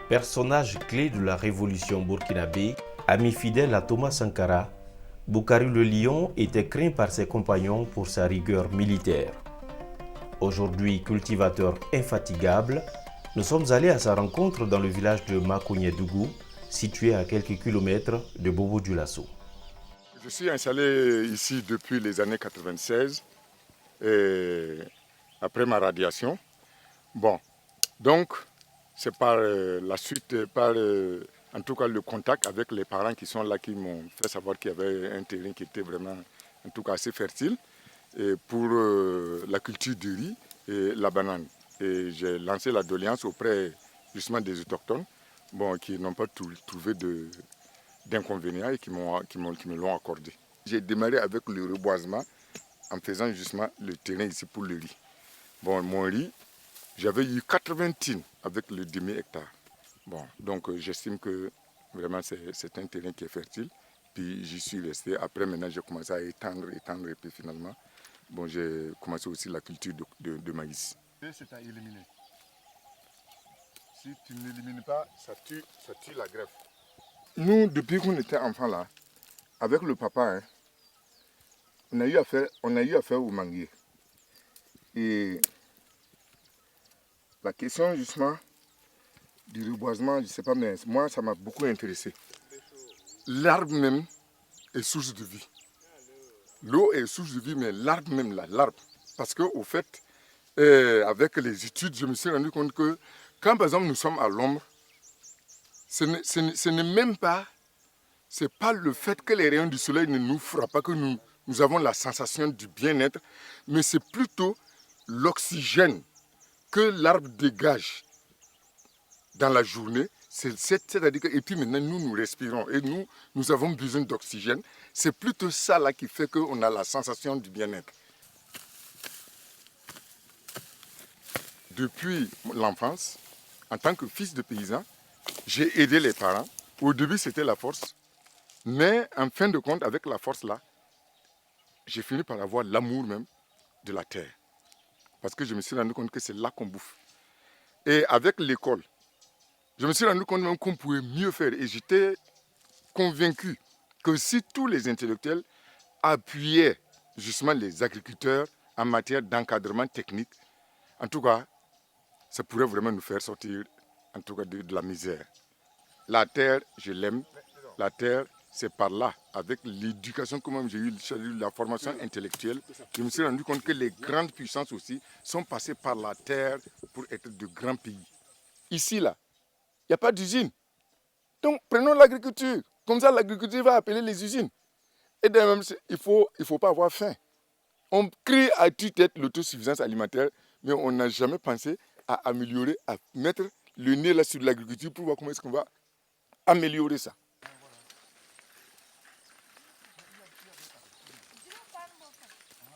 Personnage clé de la révolution burkinabé, ami fidèle à Thomas Sankara, Boukaru le Lion était craint par ses compagnons pour sa rigueur militaire. Aujourd'hui cultivateur infatigable, nous sommes allés à sa rencontre dans le village de Makounyedougou, situé à quelques kilomètres de Bobo-Dioulasso. Je suis installé ici depuis les années 96, et après ma radiation. Bon, donc c'est par la suite, en tout cas le contact avec les parents qui sont là qui m'ont fait savoir qu'il y avait un terrain qui était vraiment, en tout cas assez fertile, et pour la culture du riz et la banane. Et j'ai lancé la doléance auprès justement des autochtones, bon, qui n'ont pas trouvé d'inconvénients et qui me l'ont accordé. J'ai démarré avec le reboisement en faisant justement le terrain ici pour le riz. Bon, mon riz, j'avais eu 80 tines avec le demi-hectare. Bon, donc j'estime que vraiment c'est un terrain qui est fertile. Puis j'y suis resté. Après, maintenant, j'ai commencé à étendre, et puis finalement, bon, j'ai commencé aussi la culture de maïs. C'est à éliminer. Si tu n'élimines pas, ça tue la greffe. Nous, depuis qu'on était enfants là, avec le papa, hein, on a eu affaire au manguier. Et la question justement du reboisement, je ne sais pas, mais moi ça m'a beaucoup intéressé. L'arbre même est source de vie. L'eau est source de vie, mais l'arbre même là, l'arbre. Parce qu'au fait, avec les études, je me suis rendu compte que quand par exemple nous sommes à l'ombre, ce n'est même pas, c'est pas le fait que les rayons du soleil ne nous frappent pas, que nous avons la sensation du bien-être, mais c'est plutôt l'oxygène que l'arbre dégage dans la journée, c'est-à-dire que, et puis maintenant nous respirons et nous avons besoin d'oxygène. C'est plutôt ça là qui fait qu'on a la sensation du bien-être. Depuis l'enfance, en tant que fils de paysan, j'ai aidé les parents. Au début c'était la force, mais en fin de compte avec la force là, j'ai fini par avoir l'amour même de la terre. Parce que je me suis rendu compte que c'est là qu'on bouffe. Et avec l'école, je me suis rendu compte même qu'on pouvait mieux faire. Et j'étais convaincu que si tous les intellectuels appuyaient justement les agriculteurs en matière d'encadrement technique, en tout cas, ça pourrait vraiment nous faire sortir en tout cas de la misère. La terre, je l'aime. La terre, c'est par là, avec l'éducation que moi j'ai eu, la formation intellectuelle, je me suis rendu compte que les grandes puissances aussi sont passées par la terre pour être de grands pays. Ici, là, il n'y a pas d'usine. Donc, prenons l'agriculture. Comme ça, l'agriculture va appeler les usines. Et de même, il ne faut pas avoir faim. On crée à tue-tête l'autosuffisance alimentaire, mais on n'a jamais pensé à améliorer, à mettre le nez là sur l'agriculture pour voir comment est-ce qu'on va améliorer ça.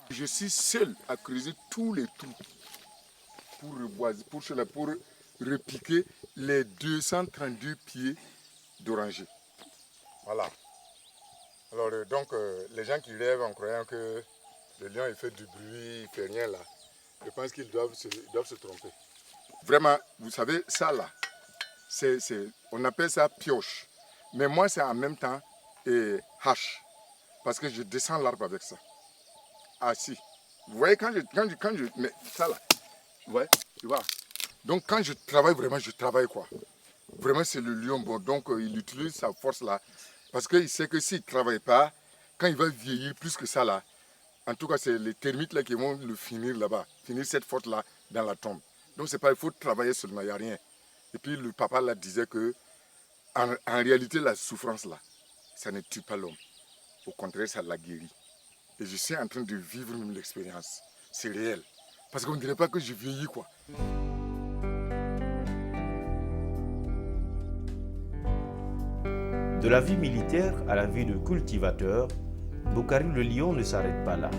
Je suis seul à creuser tous les trous pour reboiser, pour repiquer les 232 pieds d'oranger. Voilà. Alors donc les gens qui rêvent en croyant que le lion il fait du bruit, il fait rien là, je pense qu'ils doivent se tromper. Vraiment, vous savez, ça là, on appelle ça pioche. Mais moi c'est en même temps hache. Parce que je descends l'arbre avec ça. Ah si. Vous voyez quand je mets ça là, vous voyez, tu vois. Donc quand je travaille vraiment, je travaille quoi. Vraiment c'est le lion, bon, donc il utilise sa force là. Parce qu'il sait que s'il ne travaille pas, quand il va vieillir plus que ça là, en tout cas c'est les termites là qui vont le finir là-bas, finir cette force là dans la tombe. Donc c'est pas, il faut travailler seulement, il n'y a rien. Et puis le papa là disait que en réalité la souffrance là, ça ne tue pas l'homme. Au contraire, ça la guérit. Et je suis en train de vivre même l'expérience. C'est réel. Parce qu'on ne dirait pas que je vieillis quoi. De la vie militaire à la vie de cultivateur, Boukaru le Lion ne s'arrête pas là.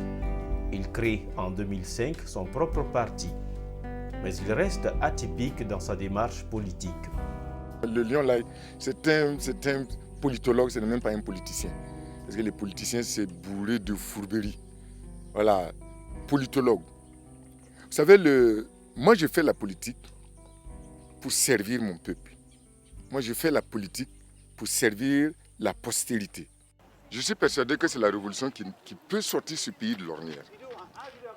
Il crée en 2005 son propre parti. Mais il reste atypique dans sa démarche politique. Le lion là, c'est un politologue, ce n'est même pas un politicien. Parce que les politiciens, c'est bourré de fourberie. Voilà, politologue. Vous savez, moi je fais la politique pour servir mon peuple. Moi, je fais la politique pour servir la postérité. Je suis persuadé que c'est la révolution qui peut sortir ce pays de l'ornière.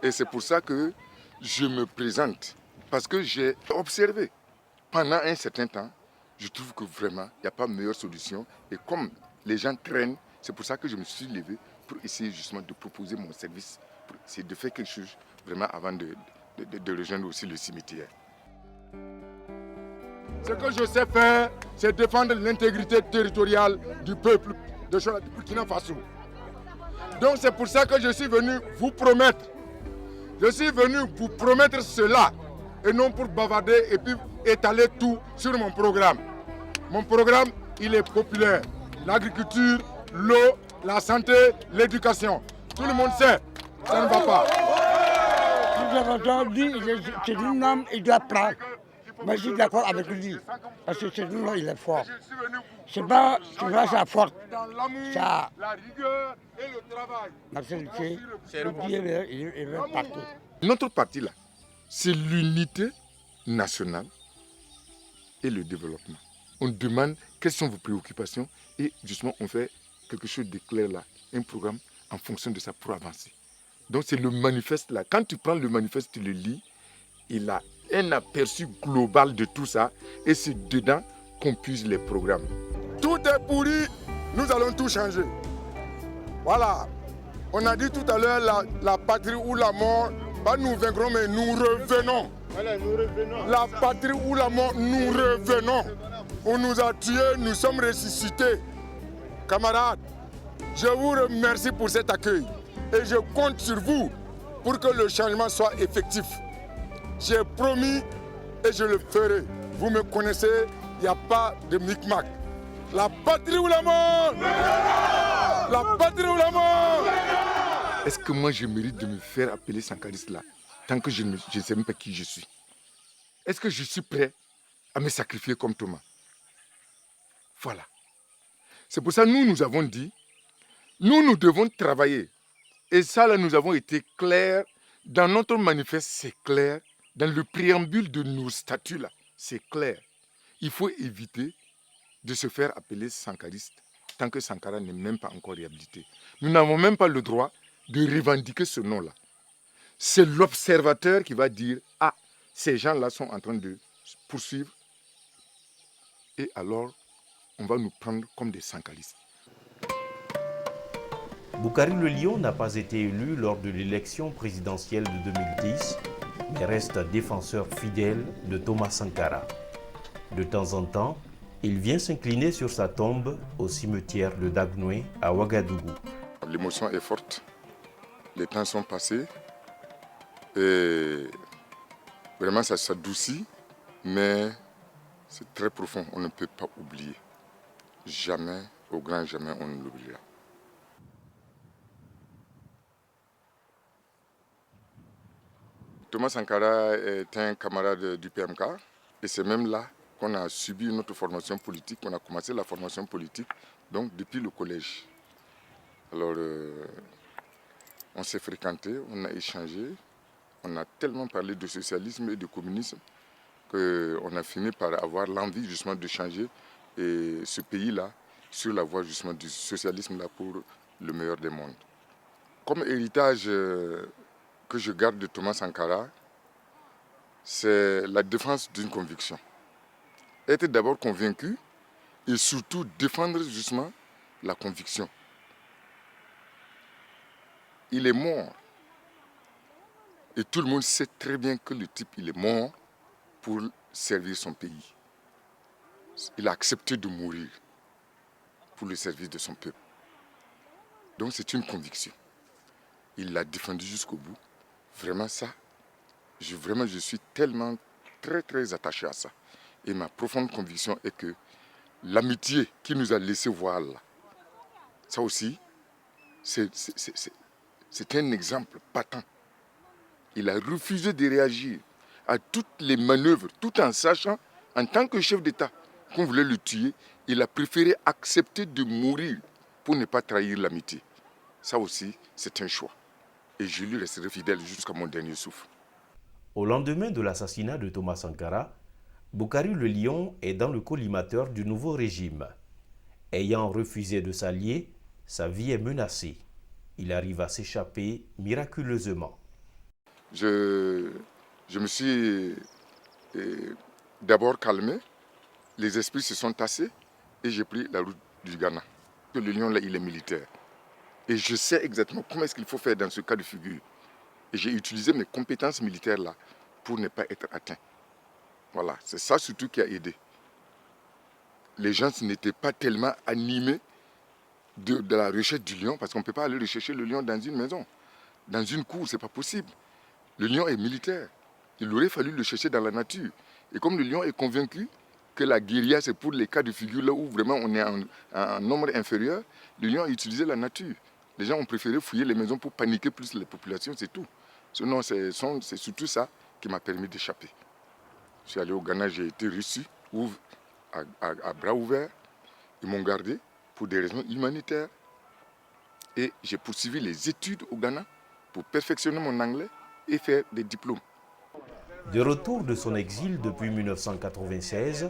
Et c'est pour ça que je me présente. Parce que j'ai observé pendant un certain temps, je trouve que vraiment, il n'y a pas meilleure solution. Et comme les gens traînent, c'est pour ça que je me suis levé pour essayer justement de proposer mon service, pour essayer de faire quelque chose vraiment avant de rejoindre aussi le cimetière. Ce que je sais faire, c'est défendre l'intégrité territoriale du peuple de Burkina Faso. Donc c'est pour ça que je suis venu vous promettre. Je suis venu vous promettre cela et non pour bavarder et puis étaler tout sur mon programme. Mon programme, il est populaire. L'agriculture, l'eau, la santé, l'éducation. Tout le monde sait, ça ne va pas. C'est un homme, il doit prendre. Moi, je suis d'accord avec lui, parce que c'est un homme, il est fort. C'est pas, tu vois, ça force. Ça, la rigueur et le travail. la vérité, Dieu, il veut partout. Notre parti là, c'est l'unité nationale et le développement. On demande quelles sont vos préoccupations et justement on fait quelque chose de clair là, un programme en fonction de ça pour avancer. Donc c'est le manifeste là. Quand tu prends le manifeste, tu le lis, il a un aperçu global de tout ça et c'est dedans qu'on puise les programmes. Tout est pourri, nous allons tout changer. Voilà. On a dit tout à l'heure la patrie ou la mort, pas nous vaincrons mais nous revenons. Voilà, nous revenons. La patrie ou la mort, nous revenons. On nous a tués, nous sommes ressuscités. Camarades, je vous remercie pour cet accueil et je compte sur vous pour que le changement soit effectif. J'ai promis et je le ferai. Vous me connaissez, il n'y a pas de micmac. La patrie ou la mort? La patrie ou la mort? Est-ce que moi je mérite de me faire appeler sankariste là, tant que je ne sais même pas qui je suis? Est-ce que je suis prêt à me sacrifier comme Thomas? Voilà. C'est pour ça que nous avons dit, nous devons travailler. Et ça, là, nous avons été clairs. Dans notre manifeste, c'est clair. Dans le préambule de nos statuts, là, c'est clair. Il faut éviter de se faire appeler sankariste tant que Sankara n'est même pas encore réhabilité. Nous n'avons même pas le droit de revendiquer ce nom-là. C'est l'observateur qui va dire « Ah, ces gens-là sont en train de poursuivre. » Et alors, on va nous prendre comme des sankaristes. Boukari le Lion n'a pas été élu lors de l'élection présidentielle de 2010, mais reste défenseur fidèle de Thomas Sankara. De temps en temps, il vient s'incliner sur sa tombe au cimetière de Dagnoué à Ouagadougou. L'émotion est forte, les temps sont passés et vraiment ça s'adoucit, mais c'est très profond, on ne peut pas oublier. Jamais, au grand jamais, on ne l'oubliera. Thomas Sankara est un camarade du PMK et c'est même là qu'on a subi notre formation politique, qu'on a commencé la formation politique, donc depuis le collège. Alors, on s'est fréquenté, on a échangé, on a tellement parlé de socialisme et de communisme qu'on a fini par avoir l'envie justement de changer et ce pays-là sur la voie justement du socialisme là pour le meilleur des mondes. Comme héritage que je garde de Thomas Sankara, c'est la défense d'une conviction. Être d'abord convaincu et surtout défendre justement la conviction. Il est mort. Et tout le monde sait très bien que le type, il est mort pour servir son pays. Il a accepté de mourir pour le service de son peuple. Donc c'est une conviction. Il l'a défendu jusqu'au bout. Vraiment ça, je suis tellement très attaché à ça. Et ma profonde conviction est que l'amitié qu'il nous a laissé voir là, ça aussi, c'est un exemple patent. Il a refusé de réagir à toutes les manœuvres, tout en sachant, en tant que chef d'État, qu'on voulait le tuer. Il a préféré accepter de mourir pour ne pas trahir l'amitié. Ça aussi, c'est un choix. Et je lui resterai fidèle jusqu'à mon dernier souffle. Au lendemain de l'assassinat de Thomas Sankara, Boukari le lion est dans le collimateur du nouveau régime. Ayant refusé de s'allier, sa vie est menacée. Il arrive à s'échapper miraculeusement. Je me suis d'abord calmé, les esprits se sont tassés et j'ai pris la route du Ghana. Le lion là, il est militaire. Et je sais exactement comment est-ce qu'il faut faire dans ce cas de figure. Et j'ai utilisé mes compétences militaires là pour ne pas être atteint. Voilà, c'est ça surtout qui a aidé. Les gens n'étaient pas tellement animés de la recherche du lion, parce qu'on ne peut pas aller rechercher le lion dans une maison. Dans une cour, ce n'est pas possible. Le lion est militaire. Il aurait fallu le chercher dans la nature. Et comme le lion est convaincu que la guérilla, c'est pour les cas de figure là où vraiment on est en nombre inférieur, le lion a utilisé la nature. Les gens ont préféré fouiller les maisons pour paniquer plus les populations, c'est tout. Sinon, c'est surtout ça qui m'a permis d'échapper. Je suis allé au Ghana, j'ai été reçu à bras ouverts. Ils m'ont gardé pour des raisons humanitaires. Et j'ai poursuivi les études au Ghana pour perfectionner mon anglais et faire des diplômes. De retour de son exil depuis 1996,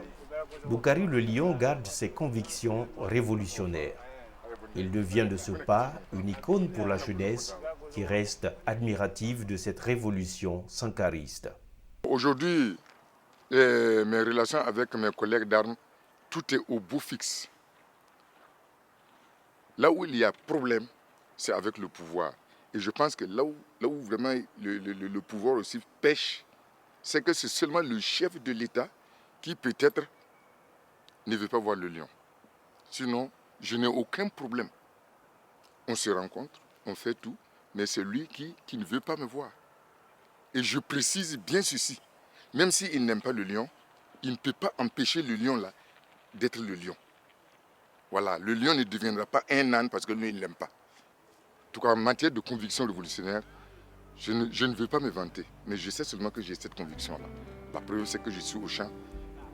Boukari le lion garde ses convictions révolutionnaires. Il devient de ce pas une icône pour la jeunesse qui reste admirative de cette révolution sankariste. Aujourd'hui, mes relations avec mes collègues d'armes, tout est au bout fixe. Là où il y a problème, c'est avec le pouvoir. Et je pense que là où vraiment le pouvoir aussi pêche, c'est que c'est seulement le chef de l'État qui peut-être ne veut pas voir le lion. Sinon, je n'ai aucun problème. On se rencontre, on fait tout, mais c'est lui qui ne veut pas me voir. Et je précise bien ceci, même s'il n'aime pas le lion, il ne peut pas empêcher le lion là d'être le lion. Voilà, le lion ne deviendra pas un âne parce que lui, il ne l'aime pas. En tout cas, en matière de conviction révolutionnaire, je ne veux pas me vanter, mais je sais seulement que j'ai cette conviction-là. La preuve, c'est que je suis au champ.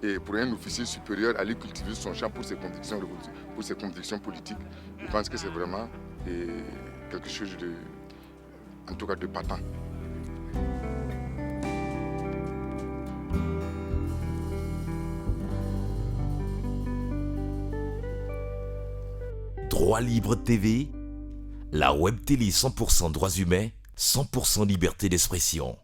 Et pour un officier supérieur, aller cultiver son champ pour ses convictions révolutionnaires, pour ses convictions politiques, je pense que c'est vraiment quelque chose de, en tout cas, de patent. Droit Libre TV, la web télé 100% droits humains, 100% liberté d'expression.